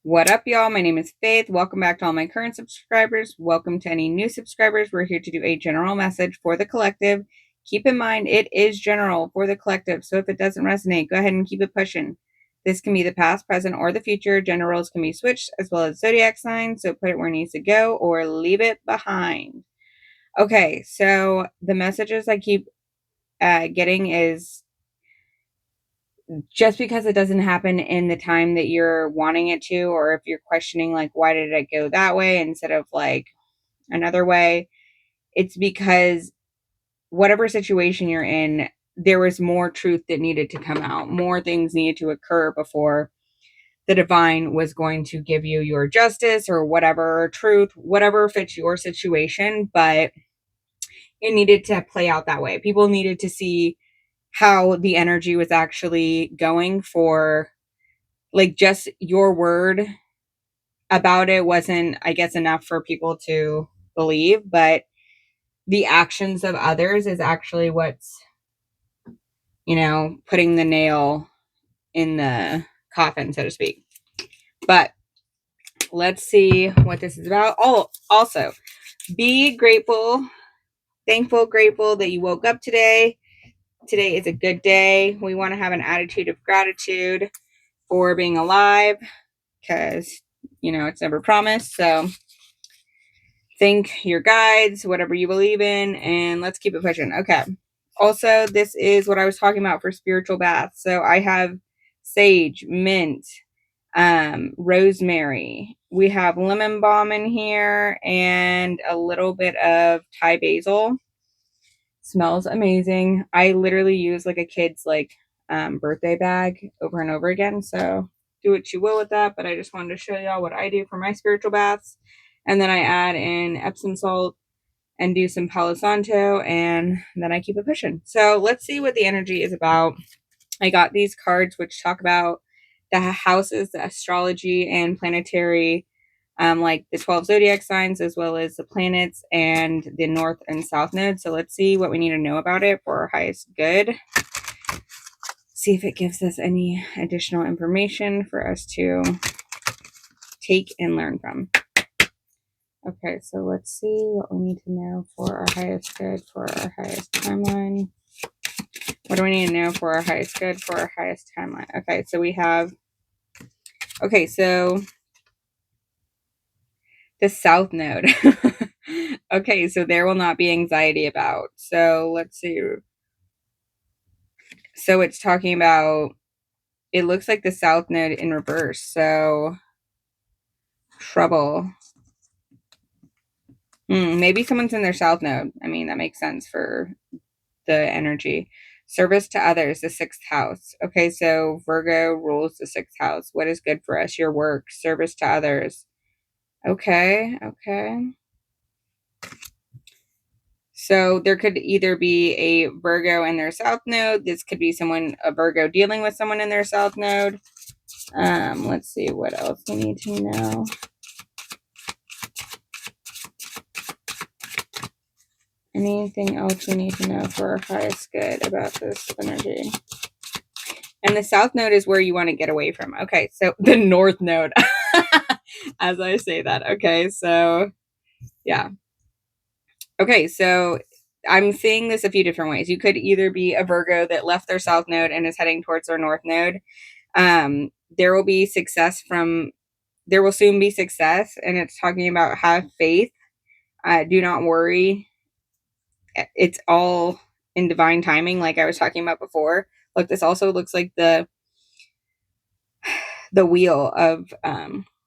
What up, y'all? My name is Faith. Welcome back to all my current subscribers. Welcome to any new subscribers. We're here to do a general message for the collective. Keep in mind, it is general for the collective. So if it doesn't resonate, go ahead and keep it pushing. This can be the past, present, or the future. Generals can be switched as well as zodiac signs. So put it where it needs to go or leave it behind. Okay, so the messages I keep getting is just because it doesn't happen in the time that you're wanting it to, or if you're questioning, like, why did it go that way instead of like another way, it's because whatever situation you're in, there was more truth that needed to come out, more things needed to occur before the divine was going to give you your justice or whatever truth, whatever fits your situation. But it needed to play out that way. People needed to see how the energy was actually going for, like, just your word about it wasn't, I guess, enough for people to believe, but the actions of others is actually what's, putting the nail in the coffin, so to speak. But let's see what this is about. Oh, also, be grateful, thankful, grateful that you woke up today. Today is a good day. We want to have an attitude of gratitude for being alive because, it's never promised. So thank your guides, whatever you believe in, and let's keep it pushing. Okay. Also, this is what I was talking about for spiritual baths. So I have sage, mint, rosemary. We have lemon balm in here and a little bit of Thai basil. Smells amazing. I literally use like a kid's birthday bag over and over again. So do what you will with that. But I just wanted to show y'all what I do for my spiritual baths. And then I add in Epsom salt and do some Palo Santo, and then I keep it pushing. So let's see what the energy is about. I got these cards which talk about the houses, the astrology, and planetary, like the 12 zodiac signs, as well as the planets and the north and south node. So let's see what we need to know about it for our highest good. See if it gives us any additional information for us to take and learn from. Okay, so let's see what we need to know for our highest good for our highest timeline. What do we need to know for our highest good for our highest timeline? Okay, so we have, so the south node. Okay, so there will not be anxiety about. So let's see. So it's talking about, it looks like the south node in reverse. So trouble. Maybe someone's in their south node. I mean, that makes sense for the energy. Service to others, the sixth house. Okay, so Virgo rules the sixth house. What is good for us? Your work, service to others. Okay. So there could either be a Virgo in their south node. This could be a Virgo dealing with someone in their south node. Let's see what else we need to know. Anything else we need to know for our highest good about this energy? And the south node is where you want to get away from. Okay, so the north node, as I say that. Okay, so yeah. Okay, so I'm seeing this a few different ways. You could either be a Virgo that left their south node and is heading towards their north node. There will be success there will soon be success, and it's talking about have faith. Do not worry. It's all in divine timing, like I was talking about before. Look, this also looks like the wheel of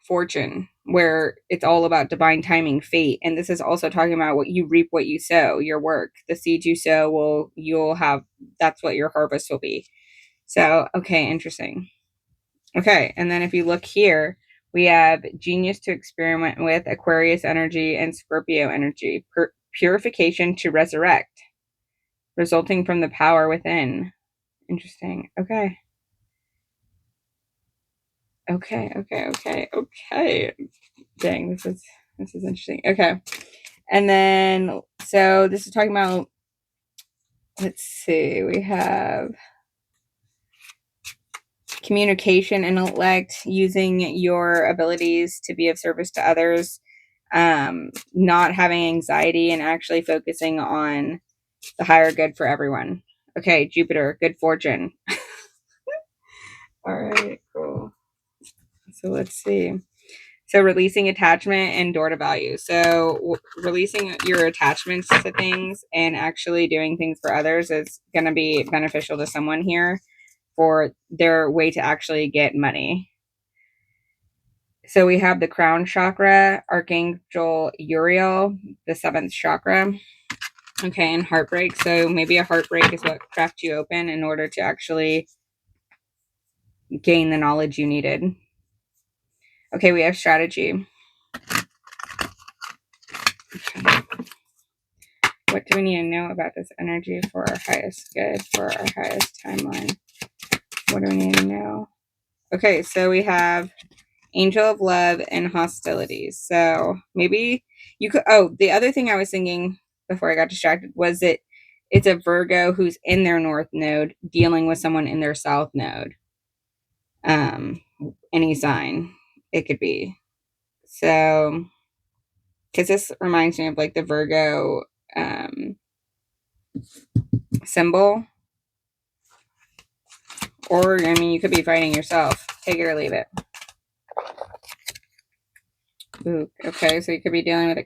fortune, where it's all about divine timing, fate. And this is also talking about what you reap, what you sow, your work. The seeds you sow you'll have, that's what your harvest will be. So, okay, interesting. Okay, and then if you look here, we have genius to experiment with, Aquarius energy, and Scorpio energy. Purification to resurrect, resulting from the power within. Interesting. Okay. Dang, this is interesting. Okay. And then, so this is talking about, let's see, we have communication intellect, using your abilities to be of service to others, not having anxiety, and actually focusing on the higher good for everyone. Okay, Jupiter, good fortune. All right, cool. So let's see. So releasing attachment and door to value. So releasing your attachments to things and actually doing things for others is going to be beneficial to someone here for their way to actually get money. So we have the crown chakra, Archangel Uriel, the 7th chakra. Okay, and heartbreak. So maybe a heartbreak is what cracked you open in order to actually gain the knowledge you needed. Okay, we have strategy. Okay. What do we need to know about this energy for our highest good, for our highest timeline? What do we need to know? Okay, so we have Angel of Love and Hostilities. So maybe you could, the other thing I was thinking before I got distracted was that it's a Virgo who's in their North node dealing with someone in their South node. Any sign it could be. So, because this reminds me of like the Virgo symbol. Or, I mean, you could be fighting yourself. Take it or leave it. Ooh, okay, so you could be dealing with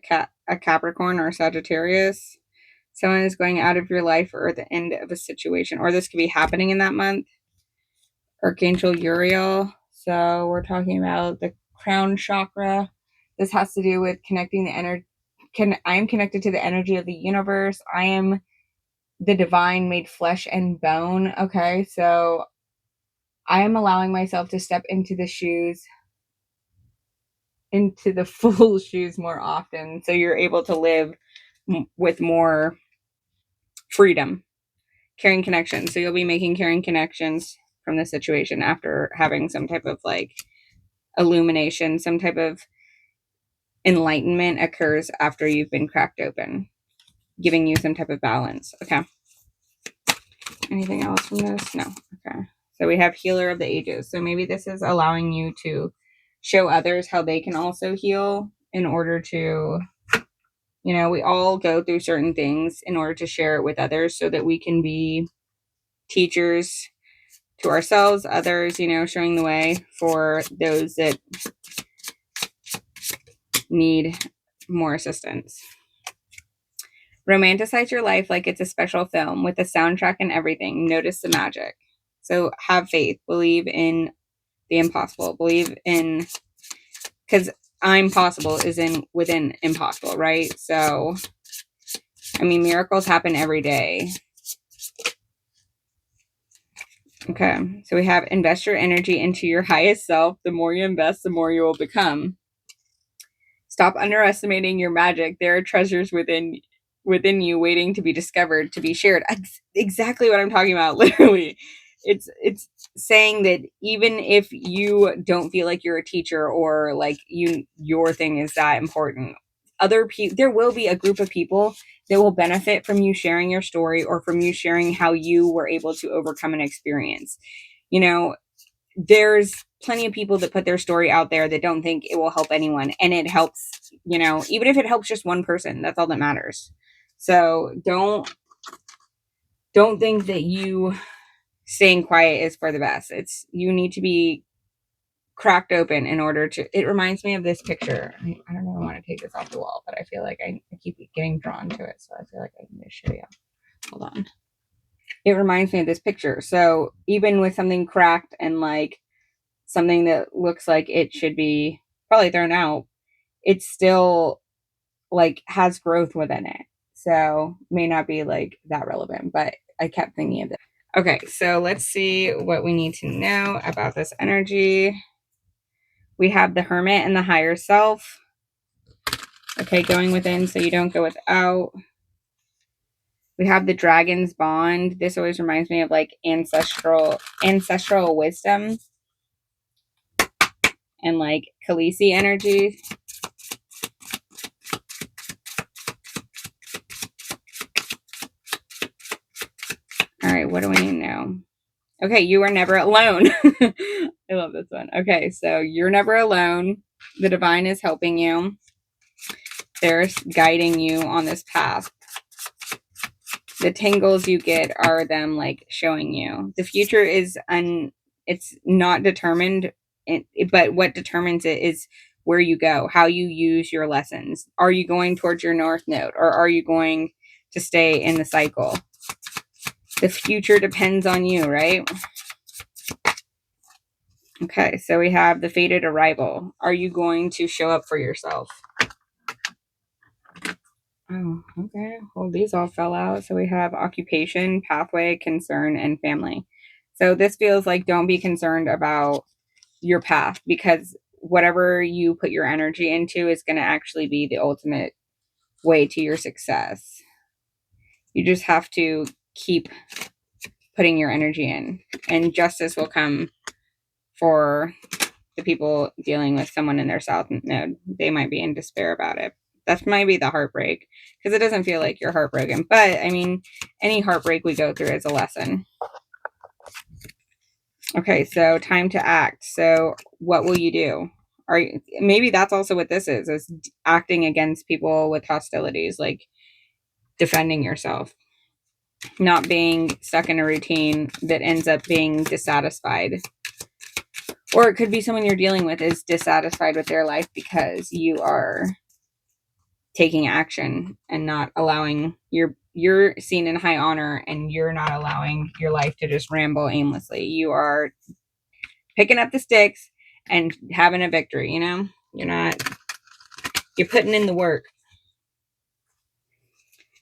a Capricorn or a Sagittarius. Someone is going out of your life or the end of a situation. Or this could be happening in that month. Archangel Uriel. So we're talking about the crown chakra. This has to do with connecting the energy. I am connected to the energy of the universe. I am the divine made flesh and bone. Okay, so I am allowing myself to step into the shoes, into the full shoes more often. So you're able to live with more freedom, caring connections. So you'll be making caring connections from the situation after having some type of like illumination, some type of enlightenment occurs after you've been cracked open, giving you some type of balance. Okay. Anything else from this? No. Okay. So we have healer of the ages. So maybe this is allowing you to show others how they can also heal in order to, we all go through certain things in order to share it with others so that we can be teachers to ourselves, others, showing the way for those that need more assistance. Romanticize your life like it's a special film with a soundtrack and everything. Notice the magic. So have faith. Believe in the impossible. Believe in, because I'm possible is within impossible, right? So, I mean, miracles happen every day. Okay, so we have invest your energy into your highest self. The more you invest, the more you will become. Stop underestimating your magic. There are treasures within you waiting to be discovered, to be shared. Exactly what I'm talking about, literally. It's saying that even if you don't feel like you're a teacher or like your thing is that important, other people, there will be a group of people that will benefit from you sharing your story or from you sharing how you were able to overcome an experience. There's plenty of people that put their story out there that don't think it will help anyone, and it helps, even if it helps just one person, that's all that matters. So don't think that you staying quiet is for the best. You need to be cracked open in order to. It reminds me of this picture. I don't know, I want to take this off the wall, but I feel like I keep getting drawn to it, so I feel like I need to show you. Hold on. It reminds me of this picture. So even with something cracked and like something that looks like it should be probably thrown out, it still like has growth within it. So may not be like that relevant, but I kept thinking of it. Okay, so let's see what we need to know about this energy. We have the Hermit and the higher self. Okay, going within so you don't go without. We have the Dragon's Bond. This always reminds me of like ancestral wisdom and like Khaleesi energy. All right, what do we need to know? Okay, you are never alone. I love this one. Okay, so you're never alone. The divine is helping you. They're guiding you on this path. The tingles you get are them like showing you. The future is it's not determined, but what determines it is where you go, how you use your lessons. Are you going towards your north node, or are you going to stay in the cycle? The future depends on you, right? Okay, so we have the fated arrival. Are you going to show up for yourself? Oh, okay. Well, these all fell out. So we have occupation, pathway, concern, and family. So this feels like don't be concerned about your path, because whatever you put your energy into is going to actually be the ultimate way to your success. You just have to keep putting your energy in, and justice will come for the people dealing with someone in their south node. They might be in despair about it. That might be the heartbreak, because it doesn't feel like you're heartbroken. But I mean, any heartbreak we go through is a lesson. Okay, so time to act. So what will you do? Are you, maybe that's also what this is acting against people with hostilities, like defending yourself, not being stuck in a routine that ends up being dissatisfied. Or it could be someone you're dealing with is dissatisfied with their life because you are taking action and not allowing you're seen in high honor, and you're not allowing your life to just ramble aimlessly. You are picking up the sticks and having a victory, you're putting in the work.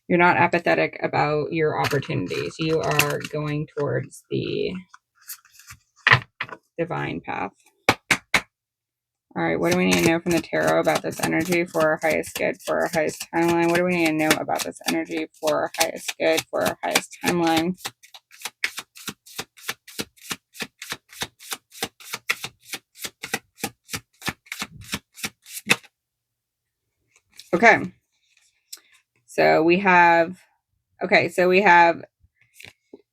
You're not apathetic about your opportunities. You are going towards the divine path. All right, what do we need to know from the tarot about this energy for our highest good, for our highest timeline? What do we need to know about this energy for our highest good, for our highest timeline? Okay. So we have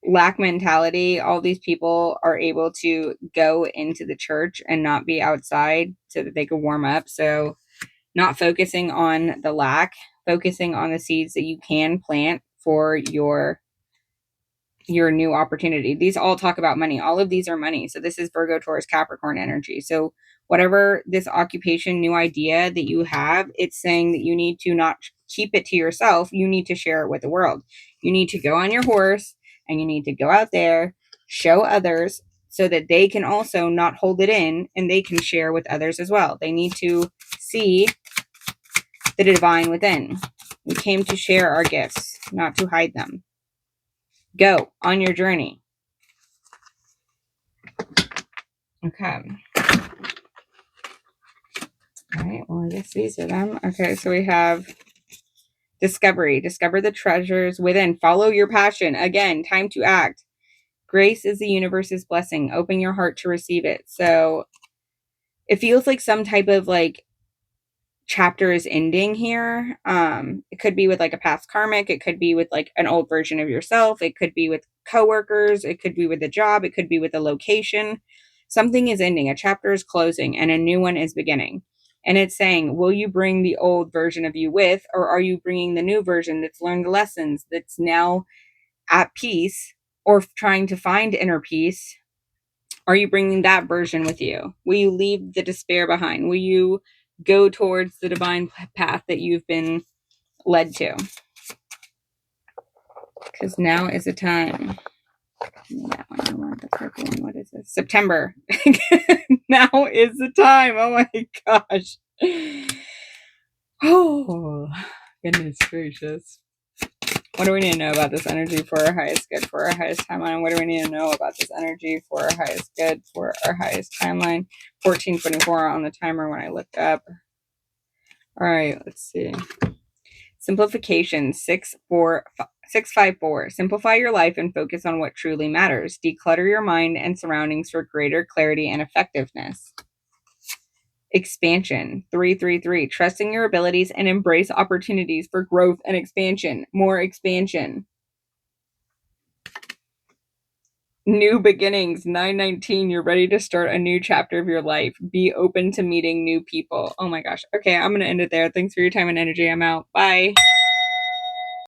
lack mentality. All these people are able to go into the church and not be outside so that they can warm up. So not focusing on the lack, focusing on the seeds that you can plant for your new opportunity. These all talk about money. All of these are money. So this is Virgo, Taurus, Capricorn energy. So whatever this occupation, new idea that you have, it's saying that you need to not keep it to yourself. You need to share it with the world. You need to go on your horse and you need to go out there, show others so that they can also not hold it in and they can share with others as well. They need to see the divine within. We came to share our gifts, not to hide them. Go on your journey. Okay. All right. Well, I guess these are them. Okay. So we have discovery. Discover the treasures within. Follow your passion. Again, time to act. Grace is the universe's blessing. Open your heart to receive it. So it feels like some type of like chapter is ending here. It could be with like a past karmic. It could be with like an old version of yourself. It could be with coworkers. It could be with a job. It could be with a location. Something is ending. A chapter is closing and a new one is beginning. And it's saying, will you bring the old version of you with, or are you bringing the new version that's learned the lessons, that's now at peace or trying to find inner peace? Are you bringing that version with you? Will you leave the despair behind? Will you go towards the divine path that you've been led to? Because now is the time. That one, I want the purple one. What is this? September. Now is the time. Oh my gosh. Oh, goodness gracious. What do we need to know about this energy for our highest good, for our highest timeline? What do we need to know about this energy for our highest good, for our highest timeline? 1424 on the timer when I looked up. All right, let's see. Simplification 654. Simplify your life and focus on what truly matters. Declutter your mind and surroundings for greater clarity and effectiveness. Expansion 333. Trusting your abilities and embrace opportunities for growth and expansion. More expansion. New beginnings, 919. You're ready to start a new chapter of your life. Be open to meeting new people. Oh my gosh. Okay, I'm going to end it there. Thanks for your time and energy. I'm out. Bye.